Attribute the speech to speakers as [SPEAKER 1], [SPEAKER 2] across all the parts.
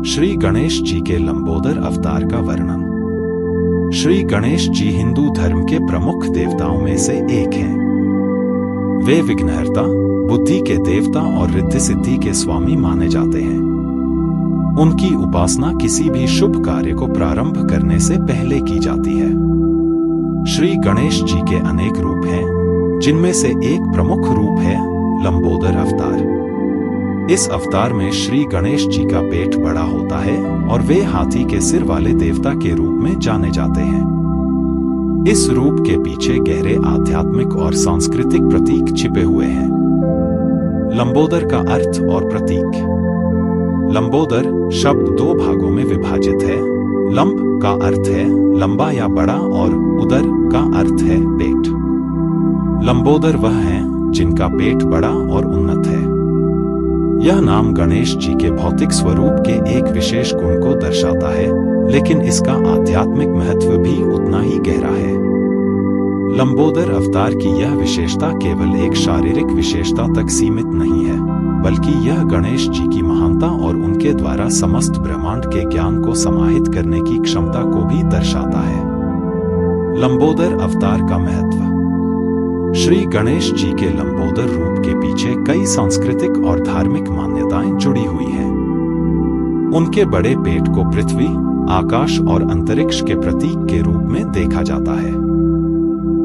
[SPEAKER 1] श्री गणेश जी के लंबोदर अवतार का वर्णन। श्री गणेश जी हिंदू धर्म के प्रमुख देवताओं में से एक हैं। वे विघ्नहर्ता, बुद्धि के देवता और रिद्धि सिद्धि के स्वामी माने जाते हैं। उनकी उपासना किसी भी शुभ कार्य को प्रारंभ करने से पहले की जाती है। श्री गणेश जी के अनेक रूप हैं, जिनमें से एक प्रमुख रूप है लंबोदर अवतार। इस अवतार में श्री गणेश जी का पेट बड़ा होता है और वे हाथी के सिर वाले देवता के रूप में जाने जाते हैं। इस रूप के पीछे गहरे आध्यात्मिक और सांस्कृतिक प्रतीक छिपे हुए हैं। लंबोदर का अर्थ और प्रतीक। लंबोदर शब्द दो भागों में विभाजित है। लंब का अर्थ है लंबा या बड़ा और उदर का अर्थ है पेट। लंबोदर वह हैं जिनका पेट बड़ा और उन्नत है। यह नाम गणेश जी के भौतिक स्वरूप के एक विशेष गुण को दर्शाता है, लेकिन इसका आध्यात्मिक महत्व भी उतना ही गहरा है। लंबोदर अवतार की यह विशेषता केवल एक शारीरिक विशेषता तक सीमित नहीं है, बल्कि यह गणेश जी की महानता और उनके द्वारा समस्त ब्रह्मांड के ज्ञान को समाहित करने की क्षमता को भी दर्शाता है। लंबोदर अवतार का महत्व। श्री गणेश जी के लंबोदर रूप के पीछे कई सांस्कृतिक और धार्मिक मान्यताएं जुड़ी हुई हैं। उनके बड़े पेट को पृथ्वी, आकाश और अंतरिक्ष के प्रतीक के रूप में देखा जाता है।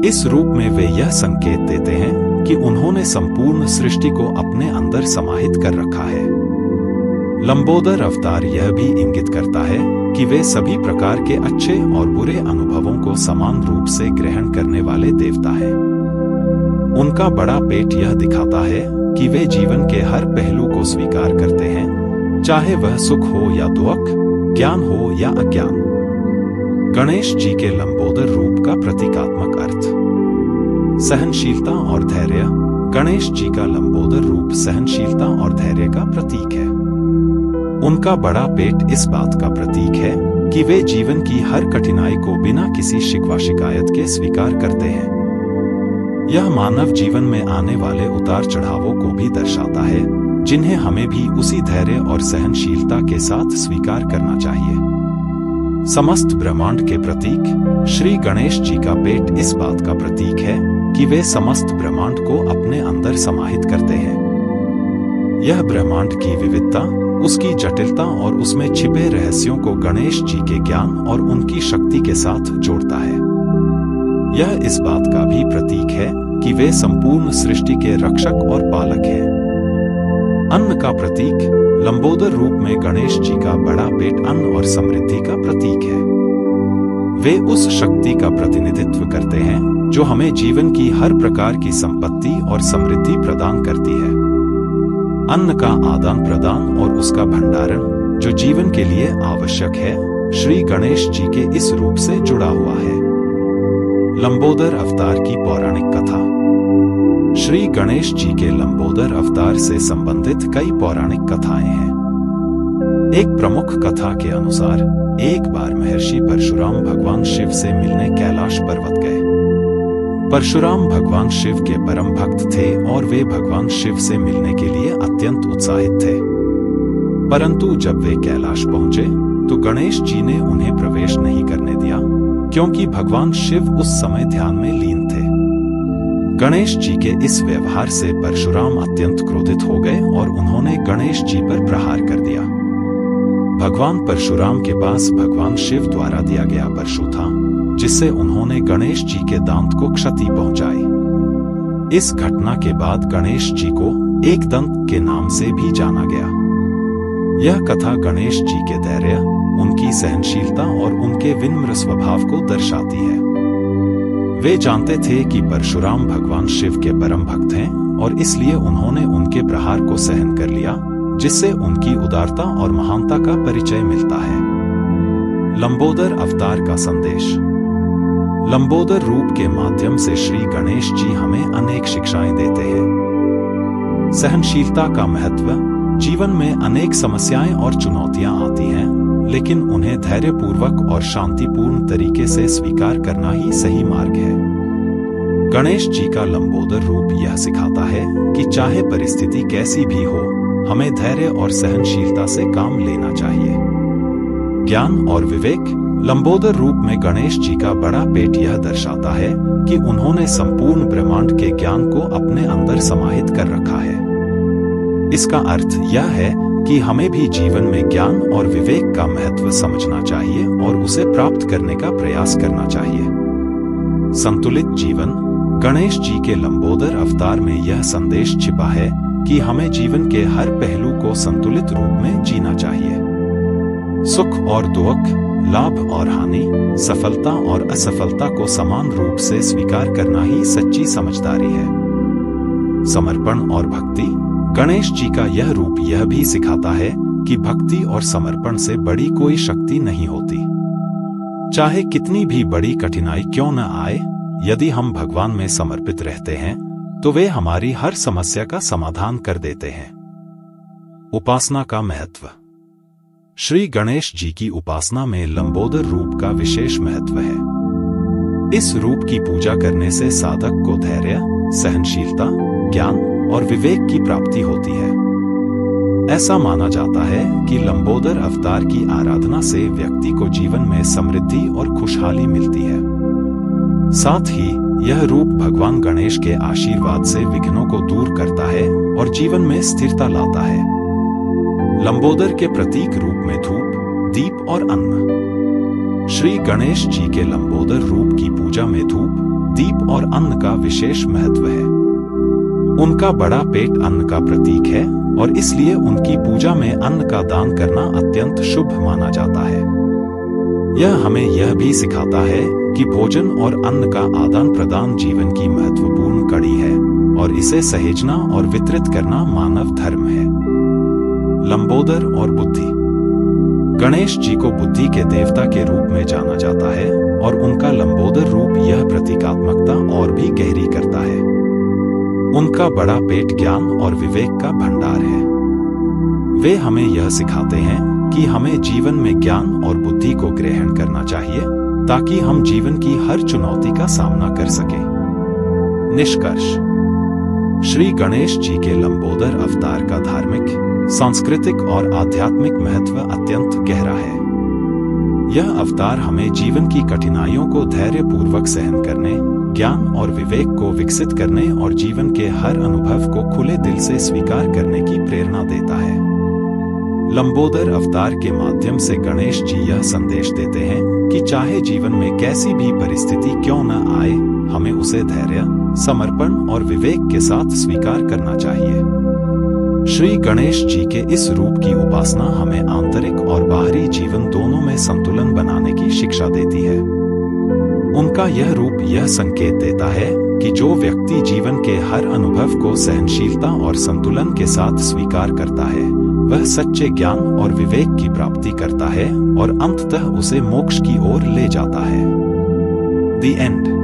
[SPEAKER 1] इस रूप में वे यह संकेत देते हैं कि उन्होंने संपूर्ण सृष्टि को अपने अंदर समाहित कर रखा है। लंबोदर अवतार यह भी इंगित करता है कि वे सभी प्रकार के अच्छे और बुरे अनुभवों को समान रूप से ग्रहण करने वाले देवता हैं। उनका बड़ा पेट यह दिखाता है कि वे जीवन के हर पहलू को स्वीकार करते हैं, चाहे वह सुख हो या दुख, ज्ञान हो या अज्ञान। गणेश जी के लंबोदर रूप का प्रतीकात्मक अर्थ। सहनशीलता और धैर्य। गणेश जी का लंबोदर रूप सहनशीलता और धैर्य का प्रतीक है। उनका बड़ा पेट इस बात का प्रतीक है कि वे जीवन की हर कठिनाई को बिना किसी शिकवा शिकायत के स्वीकार करते हैं। यह मानव जीवन में आने वाले उतार चढ़ावों को भी दर्शाता है, जिन्हें हमें भी उसी धैर्य और सहनशीलता के साथ स्वीकार करना चाहिए। समस्त ब्रह्मांड के प्रतीक। श्री गणेश जी का पेट इस बात का प्रतीक है कि वे समस्त ब्रह्मांड को अपने अंदर समाहित करते हैं। यह ब्रह्मांड की विविधता, उसकी जटिलता और उसमें छिपे रहस्यों को गणेश जी के ज्ञान और उनकी शक्ति के साथ जोड़ता है। यह इस बात का भी प्रतीक है कि वे संपूर्ण सृष्टि के रक्षक और पालक हैं। अन्न का प्रतीक। लंबोदर रूप में गणेश जी का बड़ा पेट अन्न और समृद्धि का प्रतीक है। वे उस शक्ति का प्रतिनिधित्व करते हैं जो हमें जीवन की हर प्रकार की संपत्ति और समृद्धि प्रदान करती है। अन्न का आदान प्रदान और उसका भंडारण, जो जीवन के लिए आवश्यक है, श्री गणेश जी के इस रूप से जुड़ा हुआ है। लंबोदर अवतार की पौराणिक कथा। श्री गणेश जी के लंबोदर अवतार से संबंधित कई पौराणिक कथाएं हैं। एक प्रमुख कथा के अनुसार एक बार महर्षि परशुराम भगवान शिव से मिलने कैलाश पर्वत गए। परशुराम भगवान शिव के परम भक्त थे और वे भगवान शिव से मिलने के लिए अत्यंत उत्साहित थे। परंतु जब वे कैलाश पहुंचे तो गणेश जी ने उन्हें प्रवेश नहीं करने दिया, क्योंकि भगवान शिव उस समय ध्यान में लीन थे। गणेश जी के इस व्यवहार से परशुराम अत्यंत क्रोधित हो गए और उन्होंने गणेश जी पर प्रहार कर दिया। भगवान परशुराम के पास भगवान शिव द्वारा दिया गया परशु था, जिससे उन्होंने गणेश जी के दांत को क्षति पहुंचाई। इस घटना के बाद गणेश जी को एक दंत के नाम से भी जाना गया। यह कथा गणेश जी के धैर्य, उनकी सहनशीलता और उनके विनम्र स्वभाव को दर्शाती है। वे जानते थे कि परशुराम भगवान शिव के परम भक्त हैं और इसलिए उन्होंने उनके प्रहार को सहन कर लिया, जिससे उनकी उदारता और महानता का परिचय मिलता है। लंबोदर अवतार का संदेश। लंबोदर रूप के माध्यम से श्री गणेश जी हमें अनेक शिक्षाएं देते हैं। सहनशीलता का महत्व। जीवन में अनेक समस्याएं और चुनौतियां आती हैं, लेकिन उन्हें धैर्यपूर्वक और शांतिपूर्ण तरीके से स्वीकार करना ही सही मार्ग है। गणेश जी का लंबोदर रूप यह सिखाता है कि चाहे परिस्थिति कैसी भी हो, हमें धैर्य और सहनशीलता से काम लेना चाहिए। ज्ञान और विवेक। लंबोदर रूप में गणेश जी का बड़ा पेट यह दर्शाता है कि उन्होंने संपूर्ण ब्रह्मांड के ज्ञान को अपने अंदर समाहित कर रखा है। इसका अर्थ यह है कि हमें भी जीवन में ज्ञान और विवेक का महत्व समझना चाहिए और उसे प्राप्त करने का प्रयास करना चाहिए। संतुलित जीवन। गणेश जी के लंबोदर अवतार में यह संदेश छिपा है कि हमें जीवन के हर पहलू को संतुलित रूप में जीना चाहिए। सुख और दुख, लाभ और हानि, सफलता और असफलता को समान रूप से स्वीकार करना ही सच्ची समझदारी है। समर्पण और भक्ति। गणेश जी का यह रूप यह भी सिखाता है कि भक्ति और समर्पण से बड़ी कोई शक्ति नहीं होती। चाहे कितनी भी बड़ी कठिनाई क्यों न आए, यदि हम भगवान में समर्पित रहते हैं तो वे हमारी हर समस्या का समाधान कर देते हैं। उपासना का महत्व। श्री गणेश जी की उपासना में लंबोदर रूप का विशेष महत्व है। इस रूप की पूजा करने से साधक को धैर्य, सहनशीलता, ज्ञान और विवेक की प्राप्ति होती है। ऐसा माना जाता है कि लंबोदर अवतार की आराधना से व्यक्ति को जीवन में समृद्धि और खुशहाली मिलती है। साथ ही यह रूप भगवान गणेश के आशीर्वाद से विघ्नों को दूर करता है और जीवन में स्थिरता लाता है। लंबोदर के प्रतीक रूप में धूप, दीप और अन्न। श्री गणेश जी के लंबोदर रूप की पूजा में धूप, दीप और अन्न का विशेष महत्व है। उनका बड़ा पेट अन्न का प्रतीक है और इसलिए उनकी पूजा में अन्न का दान करना अत्यंत शुभ माना जाता है। यह हमें यह भी सिखाता है कि भोजन और अन्न का आदान प्रदान जीवन की महत्वपूर्ण कड़ी है और इसे सहेजना और वितरित करना मानव धर्म है। लंबोदर और बुद्धि। गणेश जी को बुद्धि के देवता के रूप में जाना जाता है और उनका लंबोदर रूप यह प्रतीकात्मकता और भी गहरी करता है। उनका बड़ा पेट ज्ञान और विवेक का भंडार है। वे हमें यह सिखाते हैं कि हमें जीवन में ज्ञान और बुद्धि को ग्रहण करना चाहिए ताकि हम जीवन की हर चुनौती का सामना कर सकें। निष्कर्ष। श्री गणेश जी के लंबोदर अवतार का धार्मिक, सांस्कृतिक और आध्यात्मिक महत्व अत्यंत गहरा है। यह अवतार हमें जीवन की कठिनाइयों को धैर्यपूर्वक सहन करने, ज्ञान और विवेक को विकसित करने और जीवन के हर अनुभव को खुले दिल से स्वीकार करने की प्रेरणा देता है। लंबोदर अवतार के माध्यम से गणेश जी यह संदेश देते हैं कि चाहे जीवन में कैसी भी परिस्थिति क्यों न आए, हमें उसे धैर्य, समर्पण और विवेक के साथ स्वीकार करना चाहिए। श्री गणेश जी के इस रूप की उपासना हमें आंतरिक और बाहरी जीवन दोनों में संतुलन बनाने की शिक्षा देती है। उनका यह रूप यह संकेत देता है कि जो व्यक्ति जीवन के हर अनुभव को सहनशीलता और संतुलन के साथ स्वीकार करता है, वह सच्चे ज्ञान और विवेक की प्राप्ति करता है और अंततः उसे मोक्ष की ओर ले जाता है। The end.